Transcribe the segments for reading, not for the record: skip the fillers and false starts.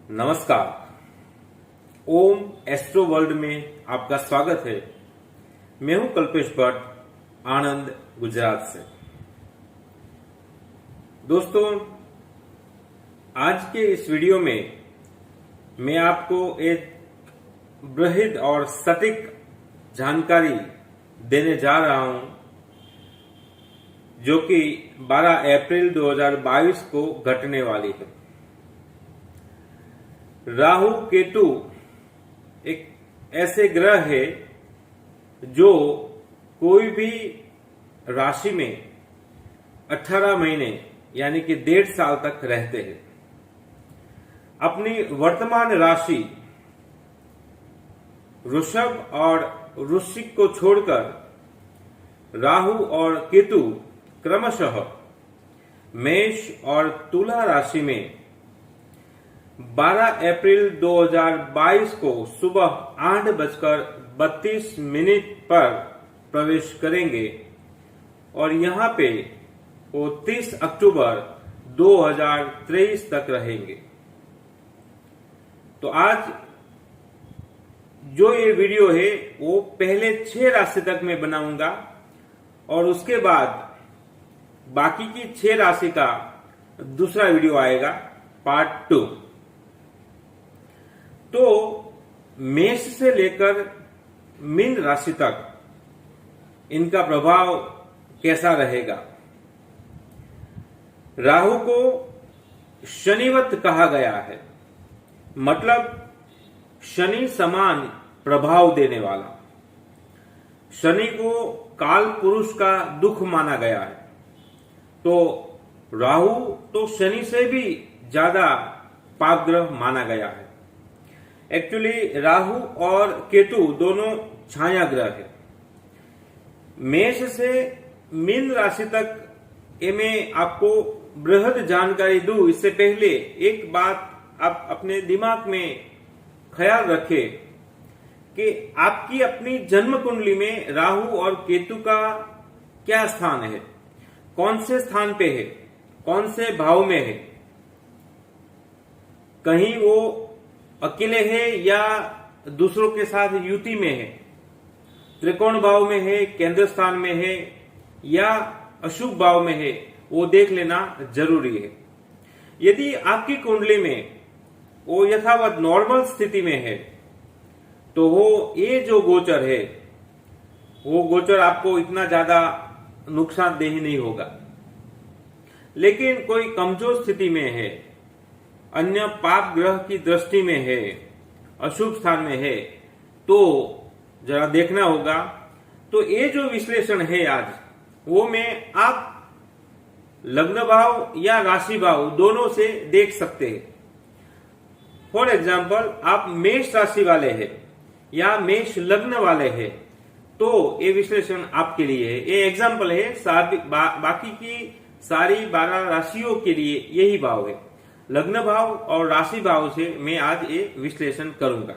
नमस्कार। ओम astro world में आपका स्वागत है। मैं हूं कल्पेश भट्ट, आनंद, गुजरात से। दोस्तों, आज के इस वीडियो में मैं आपको एक बृहद और सटीक जानकारी देने जा रहा हूं, जो कि 12 अप्रैल 2022 को घटने वाली है। राहु केतु एक ऐसे ग्रह है जो कोई भी राशि में 18 महीने यानी कि 1.5 साल तक रहते हैं। अपनी वर्तमान राशि वृषभ और वृश्चिक को छोड़कर राहु और केतु क्रमशः मेष और तुला राशि में 12 अप्रैल 2022 को सुबह 8:32 पर प्रवेश करेंगे और यहाँ पे वो 30 अक्टूबर 2023 तक रहेंगे। तो आज जो ये वीडियो है वो पहले 6 राशि तक मैं बनाऊंगा और उसके बाद बाकी की 6 राशि का दूसरा वीडियो आएगा, पार्ट 2। तो मेष से लेकर मीन राशि तक इनका प्रभाव कैसा रहेगा। राहु को शनिवत कहा गया है, मतलब शनि समान प्रभाव देने वाला। शनि को काल पुरुष का दुख माना गया है, तो राहु तो शनि से भी ज्यादा पापग्रह माना गया है। एक्चुअली राहु और केतु दोनों छाया ग्रह है। मेष से मीन राशि तक ये मैं आपको बृहद जानकारी दूं, इससे पहले एक बात आप अपने दिमाग में ख्याल रखें कि आपकी अपनी जन्म कुंडली में राहु और केतु का क्या स्थान है, कौन से स्थान पे है, कौन से भाव में है। कहीं वो अकेले है या दूसरों के साथ युति में है, त्रिकोण भाव में है, केंद्र स्थान में है या अशुभ भाव में है, वो देख लेना जरूरी है। यदि आपकी कुंडली में वो यथावत नॉर्मल स्थिति में है तो वो ये जो गोचर है वो गोचर आपको इतना ज्यादा नुकसानदेह नहीं होगा। लेकिन कोई कमजोर स्थिति में है, अन्य पाप ग्रह की दृष्टि में है, अशुभ स्थान में है, तो जरा देखना होगा। तो ये जो विश्लेषण है आज, वो मैं आप लग्न भाव या राशि भाव दोनों से देख सकते हैं। फॉर एग्जाम्पल, आप मेष राशि वाले हैं या मेष लग्न वाले हैं तो ये विश्लेषण आपके लिए है। ये एग्जाम्पल है, बाकी की सारी 12 राशियों के लिए यही भाव है। लग्न भाव और राशि भाव से मैं आज ये विश्लेषण करूंगा।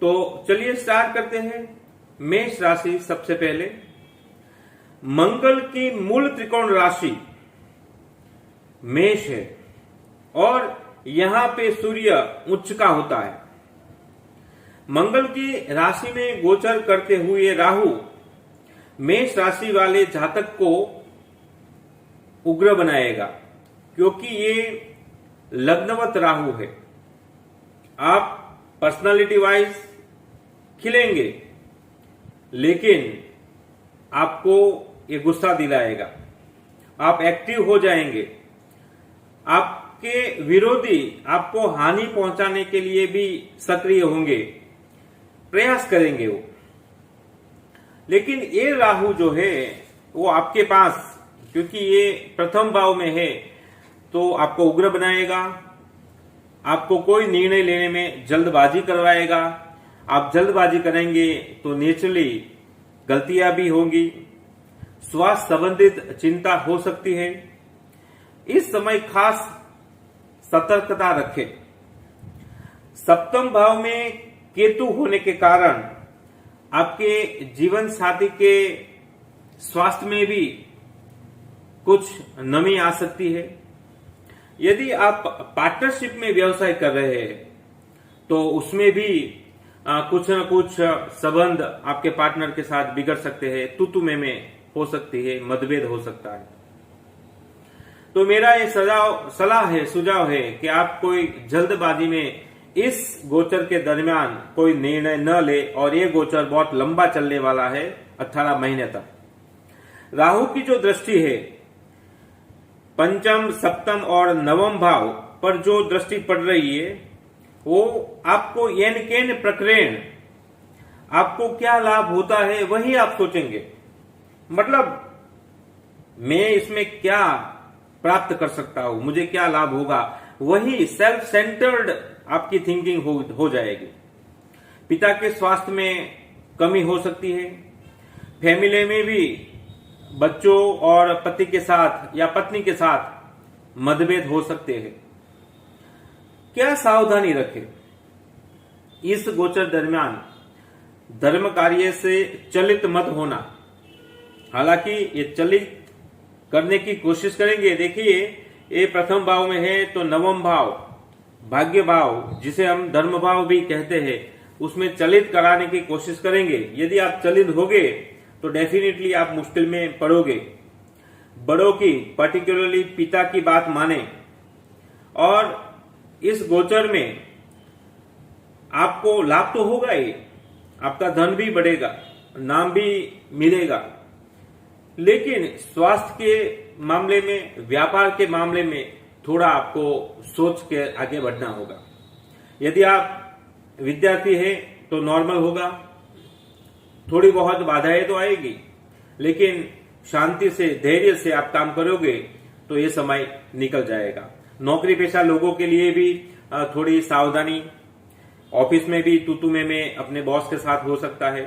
तो चलिए स्टार्ट करते हैं। मेष राशि सबसे पहले, मंगल की मूल त्रिकोण राशि मेष है और यहां पे सूर्य उच्च का होता है। मंगल की राशि में गोचर करते हुए राहु मेष राशि वाले जातक को उग्र बनाएगा, क्योंकि ये लग्नवत राहु है। आप पर्सनालिटी वाइज खिलेंगे, लेकिन आपको ये गुस्सा दिलाएगा। आप एक्टिव हो जाएंगे। आपके विरोधी आपको हानि पहुंचाने के लिए भी सक्रिय होंगे, प्रयास करेंगे वो। लेकिन ये राहु जो है वो आपके पास, क्योंकि ये प्रथम भाव में है, तो आपको उग्र बनाएगा। आपको कोई निर्णय लेने में जल्दबाजी करवाएगा। आप जल्दबाजी करेंगे तो नेचुरली गलतियां भी होंगी। स्वास्थ्य संबंधित चिंता हो सकती है। इस समय खास सतर्कता रखें। सप्तम भाव में केतु होने के कारण आपके जीवन साथी के स्वास्थ्य में भी कुछ नमी आ सकती है। यदि आप पार्टनरशिप में व्यवसाय कर रहे हैं तो उसमें भी कुछ न कुछ संबंध आपके पार्टनर के साथ बिगड़ सकते हैं, तू में हो सकती है, मतभेद हो सकता है। तो मेरा ये सुझाव है कि आप कोई जल्दबाजी में इस गोचर के दरमियान कोई निर्णय न ले, और ये गोचर बहुत लंबा चलने वाला है, 18 महीने तक। राहु की जो दृष्टि है पंचम, सप्तम और नवम भाव पर जो दृष्टि पड़ रही है, वो आपको येन केन प्रकरण, आपको क्या लाभ होता है वही आप सोचेंगे। मतलब मैं इसमें क्या प्राप्त कर सकता हूं, मुझे क्या लाभ होगा, वही सेल्फ सेंटर्ड आपकी थिंकिंग हो जाएगी। पिता के स्वास्थ्य में कमी हो सकती है, फैमिली में भी बच्चों और पति के साथ या पत्नी के साथ मतभेद हो सकते हैं। क्या सावधानी रखें? इस गोचर दरमियान धर्म कार्य से चलित मत होना। हालांकि ये चलित करने की कोशिश करेंगे। देखिए, ये प्रथम भाव में है तो नवम भाव, भाग्य भाव, जिसे हम धर्म भाव भी कहते हैं, उसमें चलित कराने की कोशिश करेंगे। यदि आप चलित होगे तो डेफिनेटली आप मुश्किल में पड़ोगे। बड़ों की, पर्टिकुलरली पिता की बात माने, और इस गोचर में आपको लाभ तो होगा ही, आपका धन भी बढ़ेगा, नाम भी मिलेगा, लेकिन स्वास्थ्य के मामले में, व्यापार के मामले में थोड़ा आपको सोच के आगे बढ़ना होगा। यदि आप विद्यार्थी हैं तो नॉर्मल होगा, थोड़ी बहुत बाधाएं तो आएगी, लेकिन शांति से, धैर्य से आप काम करोगे तो ये समय निकल जाएगा। नौकरी पेशा लोगों के लिए भी थोड़ी सावधानी, ऑफिस में भी तू में अपने बॉस के साथ हो सकता है।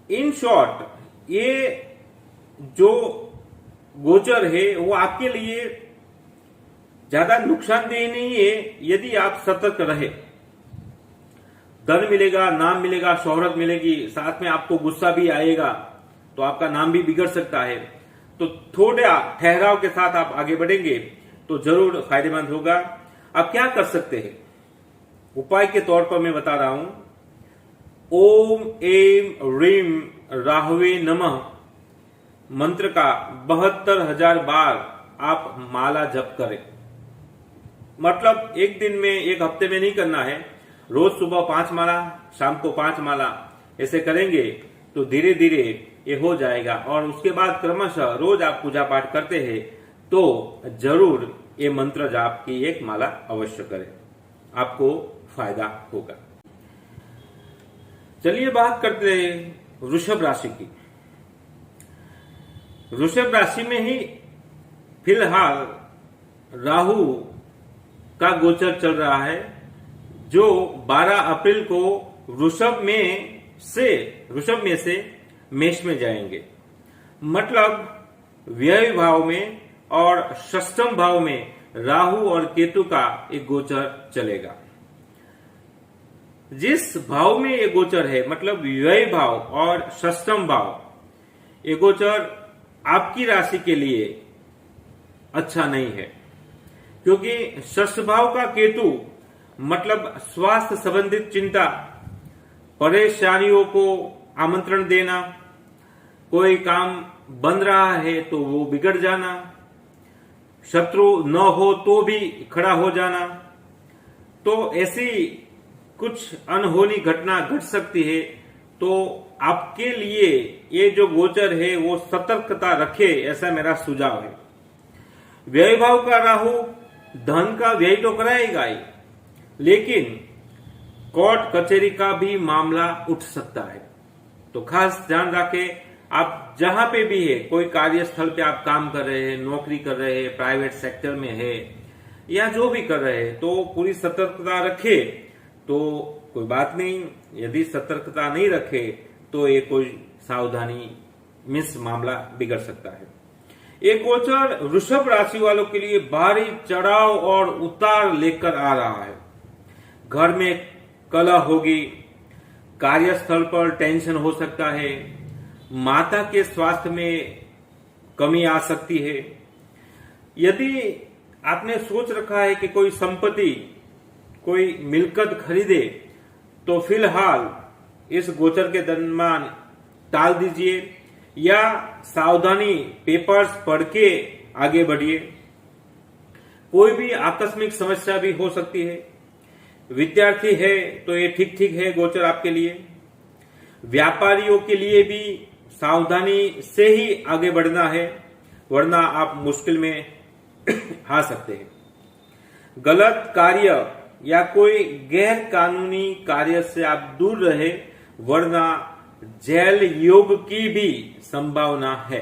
इन शॉर्ट, ये जो गोचर है वो आपके लिए ज्यादा नुकसानदेह नहीं है यदि आप सतर्क रहे। धन मिलेगा, नाम मिलेगा, शोहरत मिलेगी, साथ में आपको गुस्सा भी आएगा तो आपका नाम भी बिगड़ सकता है। तो थोड़ा ठहराव के साथ आप आगे बढ़ेंगे तो जरूर फायदेमंद होगा। आप क्या कर सकते हैं? उपाय के तौर पर मैं बता रहा हूं, ओम एम रीम राहुवे नमः मंत्र का 72,000 बार आप माला जप करें। मतलब एक दिन में, एक हफ्ते में नहीं करना है, रोज सुबह 5 माला, शाम को 5 माला, ऐसे करेंगे तो धीरे धीरे ये हो जाएगा। और उसके बाद क्रमशः रोज आप पूजा पाठ करते हैं तो जरूर ये मंत्र जाप की एक माला अवश्य करें, आपको फायदा होगा। चलिए बात करते हैं वृषभ राशि की। वृषभ राशि में ही फिलहाल राहु का गोचर चल रहा है, जो 12 अप्रैल को वृषभ में से मेष में जाएंगे। मतलब व्यय भाव में और षष्ठम भाव में राहु और केतु का एक गोचर चलेगा। जिस भाव में ये गोचर है, मतलब व्यय भाव और षष्ठम भाव, ये गोचर आपकी राशि के लिए अच्छा नहीं है, क्योंकि षष्ठ भाव का केतु मतलब स्वास्थ्य संबंधित चिंता, परेशानियों को आमंत्रण देना, कोई काम बन रहा है तो वो बिगड़ जाना, शत्रु न हो तो भी खड़ा हो जाना। तो ऐसी कुछ अनहोनी घटना घट सकती है। तो आपके लिए ये जो गोचर है वो सतर्कता रखे, ऐसा मेरा सुझाव है। व्यय भाव का राहु धन का व्यय तो कराएगा ही, लेकिन कोर्ट कचहरी का भी मामला उठ सकता है। तो खास ध्यान रखें, आप जहां पे भी है, कोई कार्यस्थल पे आप काम कर रहे हैं, नौकरी कर रहे हैं, प्राइवेट सेक्टर में है या जो भी कर रहे हैं, तो पूरी सतर्कता रखे तो कोई बात नहीं। यदि सतर्कता नहीं रखे तो ये कोई सावधानी मिस मामला बिगड़ सकता है। ये गोचर वृषभ राशि वालों के लिए भारी चढ़ाव और उतार लेकर आ रहा है। घर में कलह होगी, कार्यस्थल पर टेंशन हो सकता है, माता के स्वास्थ्य में कमी आ सकती है। यदि आपने सोच रखा है कि कोई संपत्ति, कोई मिलकत खरीदे, तो फिलहाल इस गोचर के दरमियान टाल दीजिए या सावधानी पेपर्स पढ़ के आगे बढ़िए। कोई भी आकस्मिक समस्या भी हो सकती है। विद्यार्थी है तो ये ठीक ठीक है गोचर आपके लिए। व्यापारियों के लिए भी सावधानी से ही आगे बढ़ना है, वरना आप मुश्किल में आ सकते हैं। गलत कार्य या कोई गैर कानूनी कार्य से आप दूर रहे, वरना जेल योग की भी संभावना है।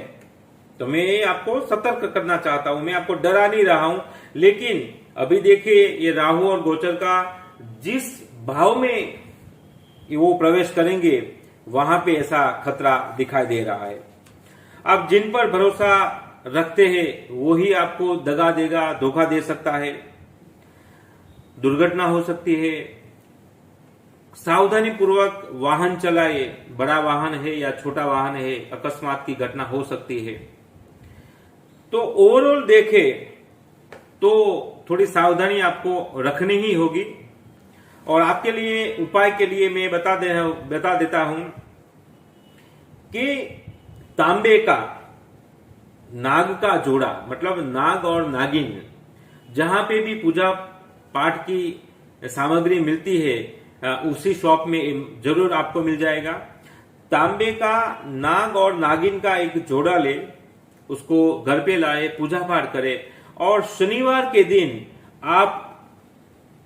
तो मैं आपको सतर्क करना चाहता हूं, मैं आपको डरा नहीं रहा हूं, लेकिन अभी देखिए ये राहु और गोचर का जिस भाव में वो प्रवेश करेंगे वहां पे ऐसा खतरा दिखाई दे रहा है। अब जिन पर भरोसा रखते हैं वही आपको दगा देगा, धोखा दे सकता है, दुर्घटना हो सकती है। सावधानी पूर्वक वाहन चलाए, बड़ा वाहन है या छोटा वाहन है, अकस्मात की घटना हो सकती है। तो ओवरऑल देखे तो थोड़ी सावधानी आपको रखनी ही होगी। और आपके लिए उपाय के लिए मैं बता देता हूं कि तांबे का नाग का जोड़ा, मतलब नाग और नागिन, जहां पे भी पूजा पाठ की सामग्री मिलती है उसी शॉप में जरूर आपको मिल जाएगा। तांबे का नाग और नागिन का एक जोड़ा ले, उसको घर पे लाए, पूजा पाठ करें और शनिवार के दिन आप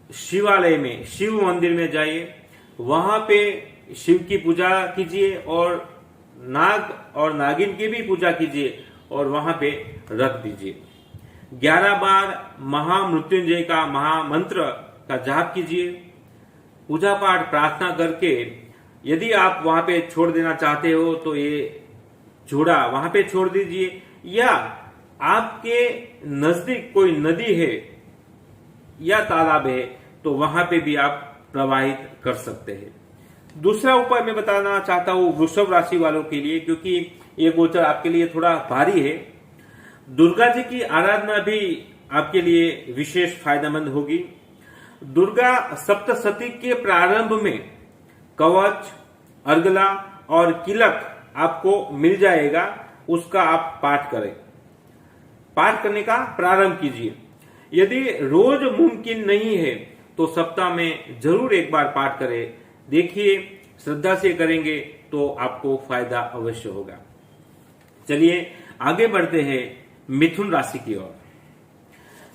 शिवालय में, शिव मंदिर में जाइए, वहां पे शिव की पूजा कीजिए और नाग और नागिन की भी पूजा कीजिए और वहां पे रख दीजिए। 11 बार महामृत्युंजय का महामंत्र का जाप कीजिए। पूजा पाठ प्रार्थना करके यदि आप वहां पे छोड़ देना चाहते हो तो ये जोड़ा वहां पे छोड़ दीजिए, या आपके नजदीक कोई नदी है या तालाब है तो वहां पे भी आप प्रवाहित कर सकते हैं। दूसरा उपाय मैं बताना चाहता हूं वृषभ राशि वालों के लिए, क्योंकि ये गोचर आपके लिए थोड़ा भारी है। दुर्गा जी की आराधना भी आपके लिए विशेष फायदेमंद होगी। दुर्गा सप्तशती के प्रारंभ में कवच, अर्गला और किलक आपको मिल जाएगा, उसका आप पाठ करें, पाठ करने का प्रारंभ कीजिए। यदि रोज मुमकिन नहीं है तो सप्ताह में जरूर एक बार पाठ करें। देखिए श्रद्धा से करेंगे तो आपको फायदा अवश्य होगा। चलिए आगे बढ़ते हैं मिथुन राशि की ओर।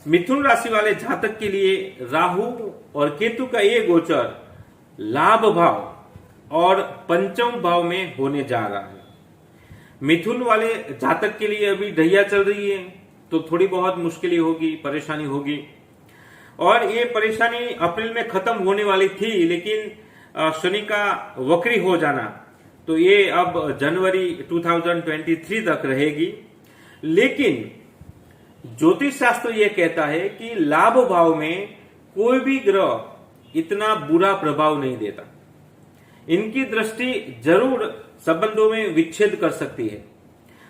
मिथुन राशि वाले जातक के लिए राहु और केतु का ये गोचर लाभ भाव और पंचम भाव में होने जा रहा है। मिथुन वाले जातक के लिए अभी ढैया चल रही है तो थोड़ी बहुत मुश्किलें होगी, परेशानी होगी, और ये परेशानी अप्रैल में खत्म होने वाली थी, लेकिन शनि का वक्री हो जाना तो ये अब जनवरी 2023 तक रहेगी। लेकिन ज्योतिष शास्त्र ये कहता है कि लाभ भाव में कोई भी ग्रह इतना बुरा प्रभाव नहीं देता। इनकी दृष्टि जरूर संबंधों में विच्छेद कर सकती है,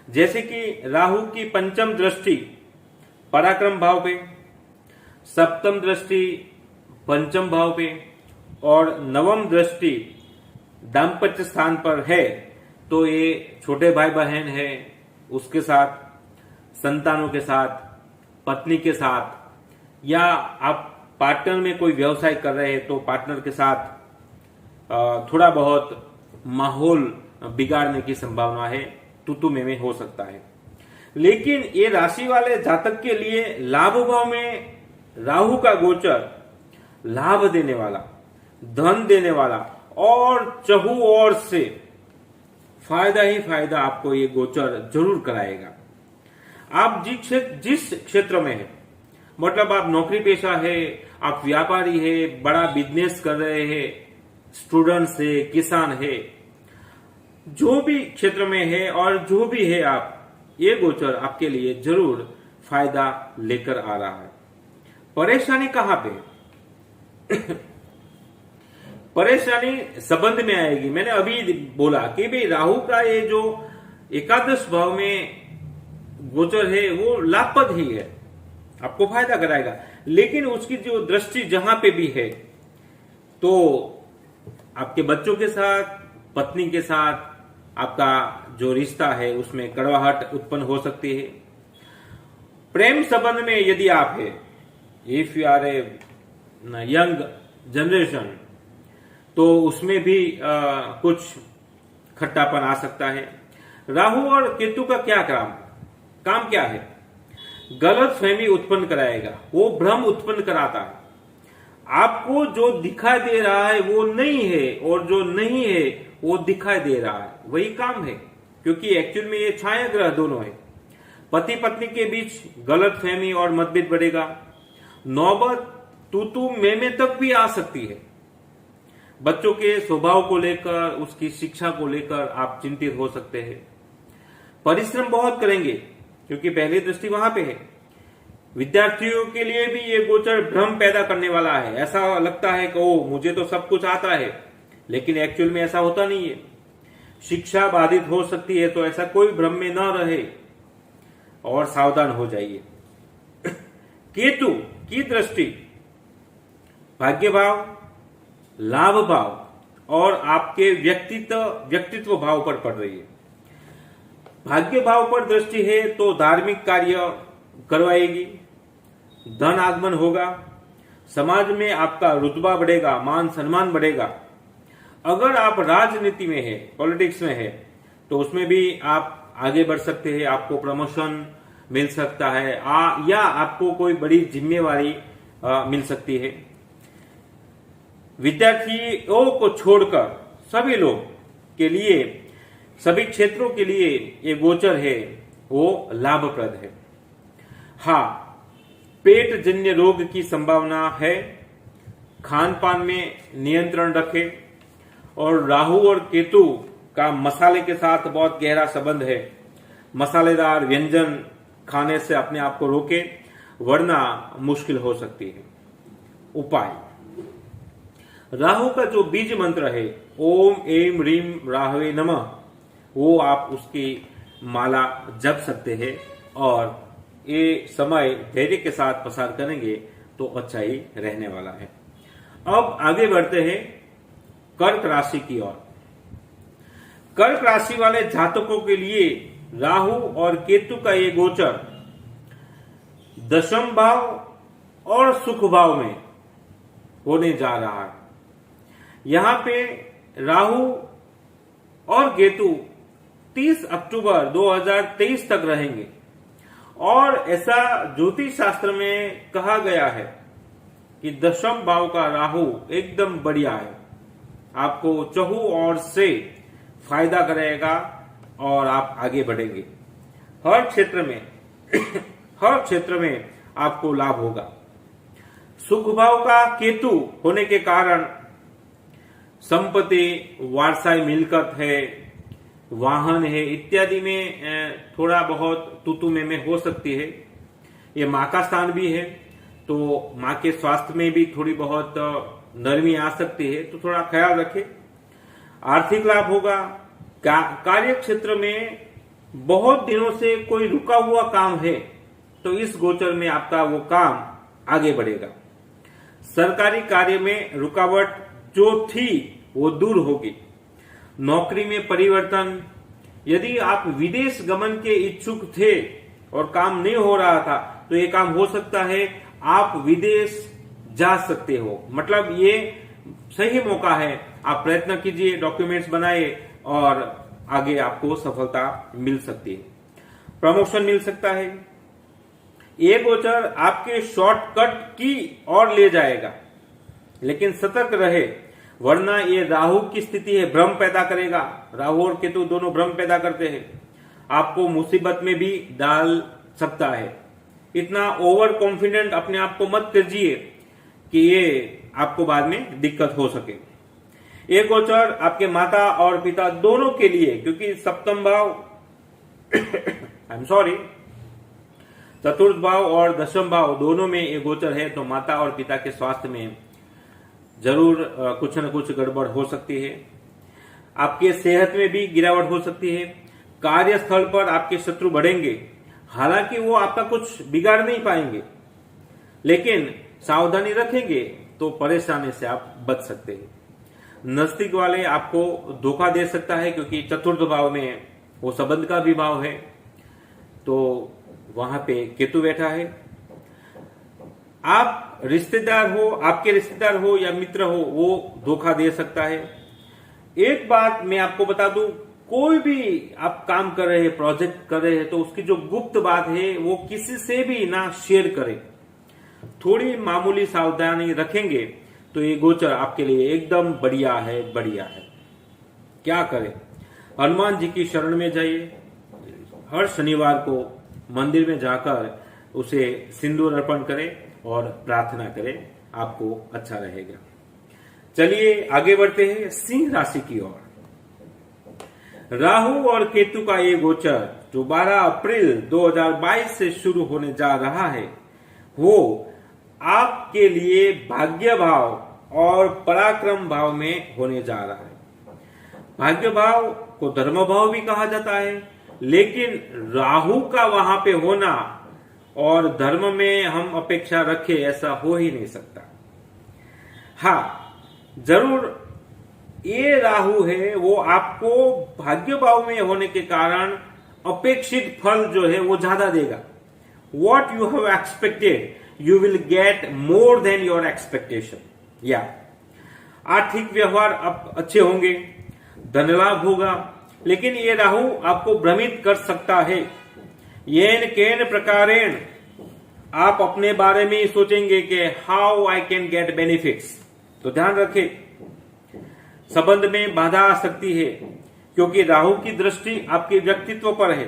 जैसे कि राहु की पंचम दृष्टि पराक्रम भाव पे, सप्तम दृष्टि पंचम भाव पे और नवम दृष्टि दाम्पत्य स्थान पर है, तो ये छोटे भाई बहन है उसके साथ, संतानों के साथ, पत्नी के साथ, या आप पार्टनर में कोई व्यवसाय कर रहे हैं तो पार्टनर के साथ थोड़ा बहुत माहौल बिगाड़ने की संभावना है, तू में हो सकता है। लेकिन ये राशि वाले जातक के लिए लाभ भाव में राहु का गोचर लाभ देने वाला, धन देने वाला और चहु ओर से फायदा ही फायदा आपको ये गोचर जरूर कराएगा। आप जिस क्षेत्र में है, मतलब आप नौकरी पेशा है, आप व्यापारी है, बड़ा बिजनेस कर रहे हैं, स्टूडेंट्स है, किसान है, जो भी क्षेत्र में है और जो भी है आप, ये गोचर आपके लिए जरूर फायदा लेकर आ रहा है। परेशानी कहां पे? परेशानी संबंध में आएगी। मैंने अभी बोला कि भाई राहु का ये जो एकादश भाव में गोचर है वो लाभप्रद ही है, आपको फायदा कराएगा। लेकिन उसकी जो दृष्टि जहां पे भी है, तो आपके बच्चों के साथ, पत्नी के साथ आपका जो रिश्ता है उसमें कड़वाहट उत्पन्न हो सकती है। प्रेम संबंध में यदि आप है, if you are a young generation, तो उसमें भी कुछ खट्टापन आ सकता है। राहु और केतु का क्या काम क्या है? गलत फहमी उत्पन्न कराएगा, वो भ्रम उत्पन्न कराता है। आपको जो दिखाई दे रहा है वो नहीं है, और जो नहीं है वो दिखाई दे रहा है, वही काम है। क्योंकि एक्चुअल में ये छाया ग्रह दोनों है। पति पत्नी के बीच गलत फहमी और मतभेद बढ़ेगा। नौबत तू मैं तक भी आ सकती है। बच्चों के स्वभाव को लेकर, उसकी शिक्षा को लेकर आप चिंतित हो सकते हैं। परिश्रम बहुत करेंगे क्योंकि पहली दृष्टि वहां पे है। विद्यार्थियों के लिए भी ये गोचर भ्रम पैदा करने वाला है। ऐसा लगता है कि ओ मुझे तो सब कुछ आता है, लेकिन एक्चुअल में ऐसा होता नहीं है। शिक्षा बाधित हो सकती है, तो ऐसा कोई भ्रम में न रहे और सावधान हो जाइए। केतु की दृष्टि भाग्य भाव, लाभ भाव और आपके व्यक्तित्व भाव पर पड़ रही है। भाग्य भाव पर दृष्टि है तो धार्मिक कार्य करवाएगी, धन आगमन होगा, समाज में आपका रुतबा बढ़ेगा, मान सम्मान बढ़ेगा। अगर आप राजनीति में है, पॉलिटिक्स में है, तो उसमें भी आप आगे बढ़ सकते हैं। आपको प्रमोशन मिल सकता है, या आपको कोई बड़ी जिम्मेवारी मिल सकती है। विद्यार्थियों को छोड़कर सभी लोग के लिए, सभी क्षेत्रों के लिए ये गोचर है वो लाभप्रद है। हाँ, पेट जन्य रोग की संभावना है। खान पान में नियंत्रण रखें। और राहु और केतु का मसाले के साथ बहुत गहरा संबंध है। मसालेदार व्यंजन खाने से अपने आप को रोके, वरना मुश्किल हो सकती है। उपाय: राहु का जो बीज मंत्र है ओम एम रीम राहवे नमः, वो आप उसकी माला जप सकते हैं। और ये समय धैर्य के साथ पसार करेंगे तो अच्छा ही रहने वाला है। अब आगे बढ़ते हैं कर्क राशि की ओर। कर्क राशि वाले जातकों के लिए राहु और केतु का ये गोचर दशम भाव और सुख भाव में होने जा रहा है। यहां पे राहु और केतु 30 अक्टूबर 2023 तक रहेंगे। और ऐसा ज्योतिष शास्त्र में कहा गया है कि दशम भाव का राहु एकदम बढ़िया है, आपको चहु ओर से फायदा करेगा और आप आगे बढ़ेंगे। हर क्षेत्र में आपको लाभ होगा। सुख भाव का केतु होने के कारण संपत्ति, वारसाई मिलकत है, वाहन है इत्यादि में थोड़ा बहुत तूतू में हो सकती है। ये माँ का स्थान भी है, तो माँ के स्वास्थ्य में भी थोड़ी बहुत नरमी आ सकती है, तो थोड़ा ख्याल रखें। आर्थिक लाभ होगा। कार्य क्षेत्र में बहुत दिनों से कोई रुका हुआ काम है, तो इस गोचर में आपका वो काम आगे बढ़ेगा। सरकारी कार्य में रुकावट जो थी वो दूर होगी। नौकरी में परिवर्तन, यदि आप विदेश गमन के इच्छुक थे और काम नहीं हो रहा था, तो ये काम हो सकता है, आप विदेश जा सकते हो। मतलब ये सही मौका है, आप प्रयत्न कीजिए, डॉक्यूमेंट्स बनाए और आगे आपको सफलता मिल सकती है। प्रमोशन मिल सकता है। ये गोचर आपके शॉर्टकट की ओर ले जाएगा, लेकिन सतर्क रहे, वरना ये राहु की स्थिति है, भ्रम पैदा करेगा। राहु और केतु दोनों भ्रम पैदा करते हैं, आपको मुसीबत में भी डाल सकता है। इतना ओवर कॉन्फिडेंट अपने आप को मत कीजिए कि ये आपको बाद में दिक्कत हो सके। ये गोचर आपके माता और पिता दोनों के लिए, क्योंकि सप्तम भाव चतुर्थ भाव और दशम भाव दोनों में ये गोचर है, तो माता और पिता के स्वास्थ्य में जरूर कुछ न कुछ गड़बड़ हो सकती है। आपके सेहत में भी गिरावट हो सकती है। कार्यस्थल पर आपके शत्रु बढ़ेंगे, हालांकि वो आपका कुछ बिगाड़ नहीं पाएंगे, लेकिन सावधानी रखेंगे तो परेशानी से आप बच सकते हैं। नजदीक वाले आपको धोखा दे सकता है, क्योंकि चतुर्थ भाव में वो संबंध का भी भाव है, तो वहां पे केतु बैठा है। आप रिश्तेदार हो, आपके रिश्तेदार हो या मित्र हो, वो धोखा दे सकता है। एक बात मैं आपको बता दूं, कोई भी आप काम कर रहे हैं, प्रोजेक्ट कर रहे हैं, तो उसकी जो गुप्त बात है वो किसी से भी ना शेयर करें। थोड़ी मामूली सावधानी रखेंगे तो ये गोचर आपके लिए एकदम बढ़िया है, बढ़िया है। क्या करें? हनुमान जी की शरण में जाइए। हर शनिवार को मंदिर में जाकर उसे सिंदूर अर्पण करें और प्रार्थना करें, आपको अच्छा रहेगा। चलिए आगे बढ़ते हैं सिंह राशि की ओर। राहु और केतु का ये गोचर जो 12 अप्रैल 2022 से शुरू होने जा रहा है, वो आपके लिए भाग्य भाव और पराक्रम भाव में होने जा रहा है। भाग्य भाव को धर्म भाव भी कहा जाता है, लेकिन राहु का वहां पे होना और धर्म में हम अपेक्षा रखें ऐसा हो ही नहीं सकता। हाँ, जरूर ये राहु है वो आपको भाग्य भाव में होने के कारण अपेक्षित फल जो है वो ज्यादा देगा। What you have expected you will get more than your expectation. या आर्थिक व्यवहार अब अच्छे होंगे, धन लाभ होगा, लेकिन ये राहु आपको भ्रमित कर सकता है। येन केन प्रकारेण आप अपने बारे में सोचेंगे कि how I can get benefits, तो ध्यान रखें। संबंध में बाधा आ सकती है, क्योंकि राहु की दृष्टि आपके व्यक्तित्व पर है,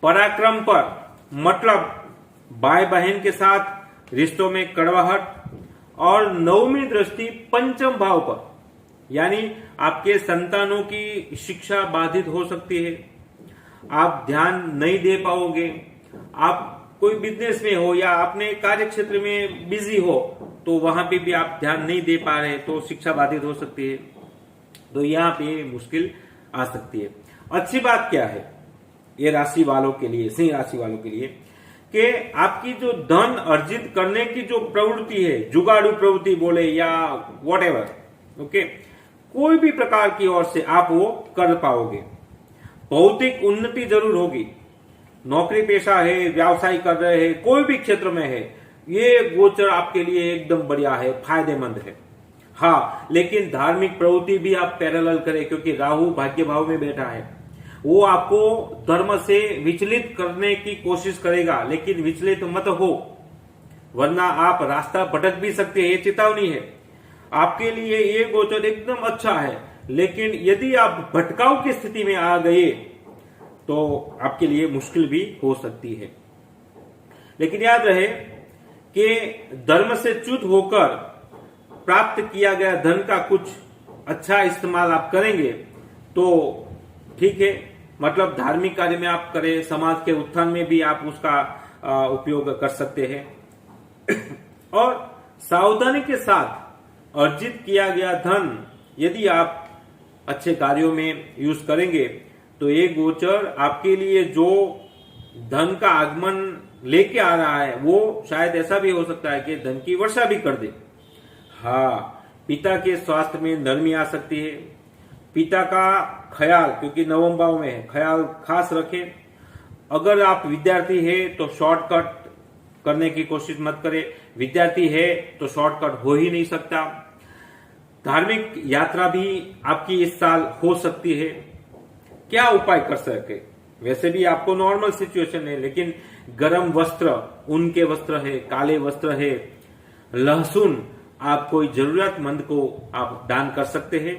पराक्रम पर, मतलब भाई बहन के साथ रिश्तों में कड़वाहट, और नवमी दृष्टि पंचम भाव पर, यानी आपके संतानों की शिक्षा बाधित हो सकती है। आप ध्यान नहीं दे पाओगे। आप कोई बिजनेस में हो या अपने कार्य क्षेत्र में बिजी हो, तो वहां पे भी आप ध्यान नहीं दे पा रहे, तो शिक्षा बाधित हो सकती है। तो यहाँ पे मुश्किल आ सकती है। अच्छी बात क्या है ये राशि वालों के लिए, सिंह राशि वालों के लिए, कि आपकी जो धन अर्जित करने की जो प्रवृत्ति है, जुगाड़ू प्रवृत्ति बोले या व्हाटएवर, ओके, कोई भी प्रकार की ओर से आप वो कर पाओगे। भौतिक उन्नति जरूर होगी। नौकरी पेशा है, व्यवसाय कर रहे हैं, कोई भी क्षेत्र में है, ये गोचर आपके लिए एकदम बढ़िया है, फायदेमंद है। हाँ, लेकिन धार्मिक प्रवृत्ति भी आप पैरेलल करें, क्योंकि राहु भाग्य भाव में बैठा है। वो आपको धर्म से विचलित करने की कोशिश करेगा, लेकिन विचलित मत हो, वरना आप रास्ता भटक भी सकते हैं। ये चेतावनी है। आपके लिए ये गोचर एकदम अच्छा है, लेकिन यदि आप भटकाव की स्थिति में आ गए तो आपके लिए मुश्किल भी हो सकती है। लेकिन याद रहे कि धर्म से च्युत होकर प्राप्त किया गया धन का कुछ अच्छा इस्तेमाल आप करेंगे तो ठीक है, मतलब धार्मिक कार्य में आप करें, समाज के उत्थान में भी आप उसका उपयोग कर सकते हैं। और सावधानी के साथ अर्जित किया गया धन यदि आप अच्छे कार्यों में यूज करेंगे तो ये गोचर आपके लिए जो धन का आगमन लेके आ रहा है वो शायद ऐसा भी हो सकता है कि धन की वर्षा भी कर दे। हाँ, पिता के स्वास्थ्य में नरमी आ सकती है। पिता का ख्याल, क्योंकि नवम भाव में है, ख्याल खास रखें। अगर आप विद्यार्थी है तो शॉर्टकट करने की कोशिश मत करें। विद्यार्थी है तो शॉर्टकट हो ही नहीं सकता। धार्मिक यात्रा भी आपकी इस साल हो सकती है। क्या उपाय कर सके? वैसे भी आपको नॉर्मल सिचुएशन है, लेकिन गर्म वस्त्र, ऊन के वस्त्र है, काले वस्त्र है, लहसुन आप कोई जरूरतमंद को आप दान कर सकते हैं।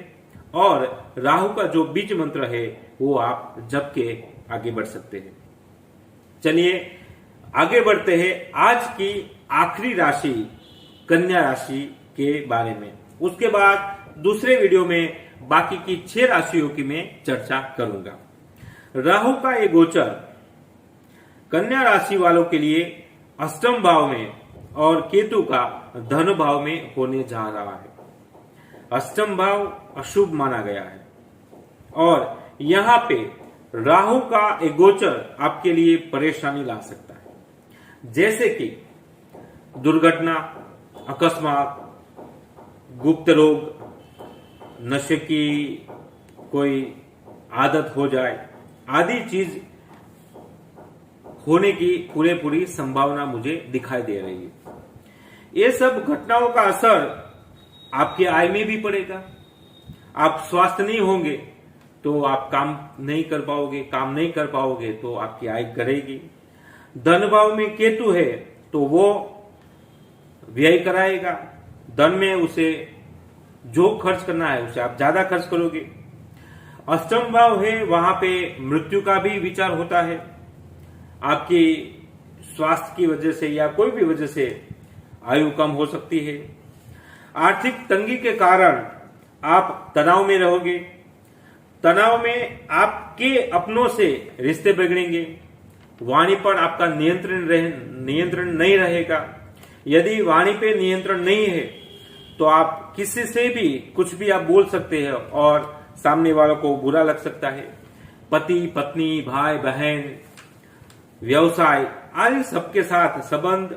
और राहु का जो बीज मंत्र है वो आप जप के आगे बढ़ सकते हैं। चलिए आगे बढ़ते हैं आज की आखिरी राशि कन्या राशि के बारे में। उसके बाद दूसरे वीडियो में बाकी की 6 राशियों की मैं चर्चा करूंगा। राहु का ये गोचर कन्या राशि वालों के लिए अष्टम भाव में और केतु का धन भाव में होने जा रहा है। अष्टम भाव अशुभ माना गया है और यहां पे राहु का एक गोचर आपके लिए परेशानी ला सकता है। जैसे कि दुर्घटना, अकस्मात, गुप्त रोग, नशे की कोई आदत हो जाए आदि चीज होने की पूरी संभावना मुझे दिखाई दे रही है। ये सब घटनाओं का असर आपकी आय में भी पड़ेगा। आप स्वस्थ नहीं होंगे तो आप काम नहीं कर पाओगे, काम नहीं कर पाओगे तो आपकी आय करेगी। धन भाव में केतु है तो वो व्यय कराएगा। धन में उसे जो खर्च करना है उसे आप ज्यादा खर्च करोगे। अष्टम भाव है, वहां पे मृत्यु का भी विचार होता है। आपकी स्वास्थ्य की वजह से या कोई भी वजह से आयु कम हो सकती है। आर्थिक तंगी के कारण आप तनाव में रहोगे। तनाव में आपके अपनों से रिश्ते बिगड़ेंगे। वाणी पर आपका नियंत्रण नहीं रहेगा। यदि वाणी पे नियंत्रण नहीं है तो आप किसी से भी कुछ भी आप बोल सकते हैं और सामने वालों को बुरा लग सकता है। पति पत्नी, भाई बहन, व्यवसाय आदि सबके साथ संबंध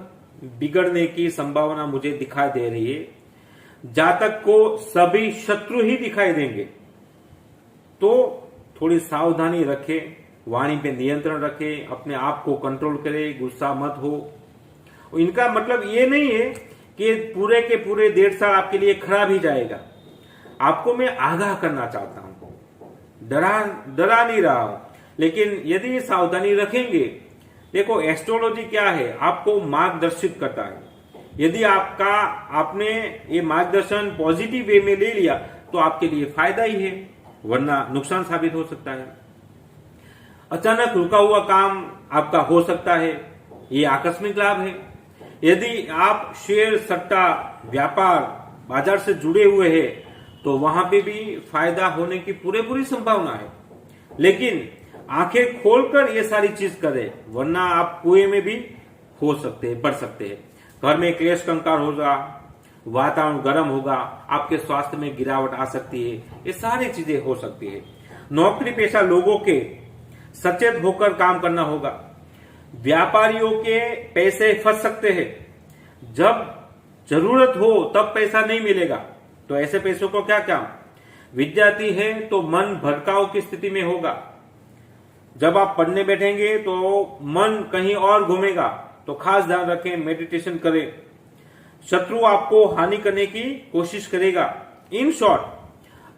बिगड़ने की संभावना मुझे दिखाई दे रही है। जातक को सभी शत्रु ही दिखाई देंगे, तो थोड़ी सावधानी रखें, वाणी पे नियंत्रण रखें, अपने आप को कंट्रोल करें, गुस्सा मत हो। इनका मतलब ये नहीं है कि पूरे के पूरे 1.5 साल आपके लिए खराब ही जाएगा। आपको मैं आगाह करना चाहता हूं, डरा नहीं रहा हूं, लेकिन यदि सावधानी रखेंगे। देखो एस्ट्रोलॉजी क्या है, आपको मार्गदर्शित करता है। यदि आपने ये मार्गदर्शन पॉजिटिव वे में ले लिया तो आपके लिए फायदा ही है, वरना नुकसान साबित हो सकता है। अचानक रुका हुआ काम आपका हो सकता है, ये आकस्मिक लाभ है। यदि आप शेयर, सट्टा, व्यापार, बाजार से जुड़े हुए हैं तो वहां पे भी फायदा होने की पूरी संभावना है। लेकिन आंखें खोलकर ये सारी चीज करें, वरना आप कुएं में भी हो सकते हैं, पड़ सकते हैं। घर में क्लेश कंकार होगा, वातावरण गर्म होगा, आपके स्वास्थ्य में गिरावट आ सकती है, ये सारी चीजें हो सकती है। नौकरी पेशा लोगों के सचेत होकर काम करना होगा। व्यापारियों के पैसे फंस सकते हैं। जब जरूरत हो तब पैसा नहीं मिलेगा, तो ऐसे पैसों को क्या काम। विद्यार्थी है तो मन भटकाव की स्थिति में होगा। जब आप पढ़ने बैठेंगे तो मन कहीं और घूमेगा, तो खास ध्यान रखें, मेडिटेशन करें। शत्रु आपको हानि करने की कोशिश करेगा। इन शॉर्ट,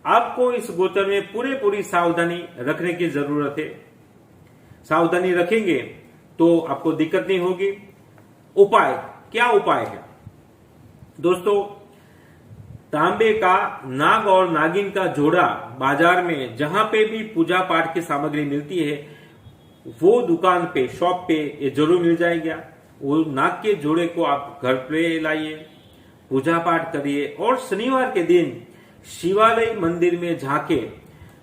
आपको इस गोचर में पूरी सावधानी रखने की जरूरत है। सावधानी रखेंगे तो आपको दिक्कत नहीं होगी। उपाय, क्या उपाय है दोस्तों? तांबे का नाग और नागिन का जोड़ा बाजार में जहां पे भी पूजा पाठ की सामग्री मिलती है वो दुकान पे, शॉप पे ये जरूर मिल जाएगा। वो नाग के जोड़े को आप घर पे लाइए, पूजा पाठ करिए और शनिवार के दिन शिवालय मंदिर में जाके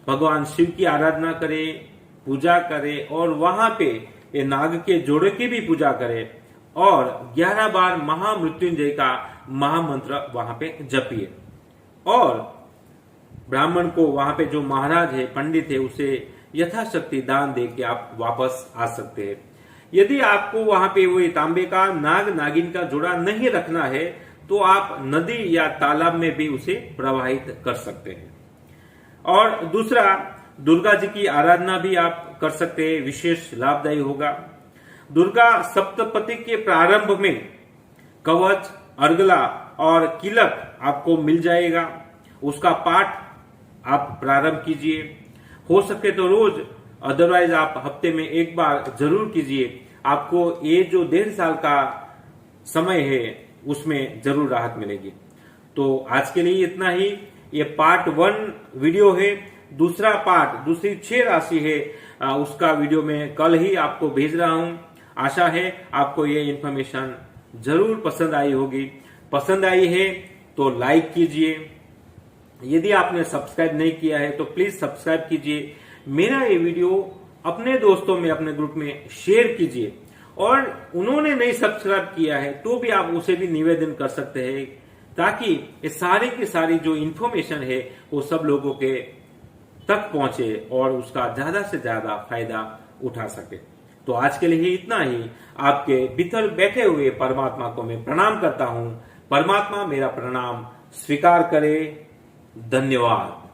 भगवान शिव की आराधना करें, पूजा करें और वहां पे ये नाग के जोड़े की भी पूजा करें और 11 बार महामृत्युंजय का महामंत्र वहां पे जपिए। और ब्राह्मण को, वहां पे जो महाराज है, पंडित है, उसे यथाशक्ति दान दे के आप वापस आ सकते हैं। यदि आपको वहां पे वो तांबे का नाग नागिन का जोड़ा नहीं रखना है तो आप नदी या तालाब में भी उसे प्रवाहित कर सकते हैं। और दूसरा, दुर्गा जी की आराधना भी आप कर सकते हैं, विशेष लाभदायी होगा। दुर्गा सप्तपदी के प्रारंभ में कवच, अर्गला और किलक आपको मिल जाएगा, उसका पाठ आप प्रारंभ कीजिए। हो सके तो रोज, अदरवाइज आप हफ्ते में एक बार जरूर कीजिए। आपको ये जो 1.5 साल का समय है उसमें जरूर राहत मिलेगी। तो आज के लिए इतना ही। ये पार्ट 1 वीडियो है। दूसरा पार्ट, दूसरी 6 राशि है, उसका वीडियो मैं कल ही आपको भेज रहा हूं। आशा है आपको ये इन्फॉर्मेशन जरूर पसंद आई होगी। पसंद आई है तो लाइक कीजिए। यदि आपने सब्सक्राइब नहीं किया है तो प्लीज सब्सक्राइब कीजिए। मेरा ये वीडियो अपने दोस्तों में, अपने ग्रुप में शेयर कीजिए। और उन्होंने नहीं सब्सक्राइब किया है तो भी आप उसे भी निवेदन कर सकते हैं, ताकि ये सारी की सारी जो इन्फॉर्मेशन है वो सब लोगों के तक पहुंचे और उसका ज्यादा से ज्यादा फायदा उठा सके। तो आज के लिए इतना ही। आपके भीतर बैठे हुए परमात्मा को मैं प्रणाम करता हूं। परमात्मा मेरा प्रणाम स्वीकार करे। धन्यवाद।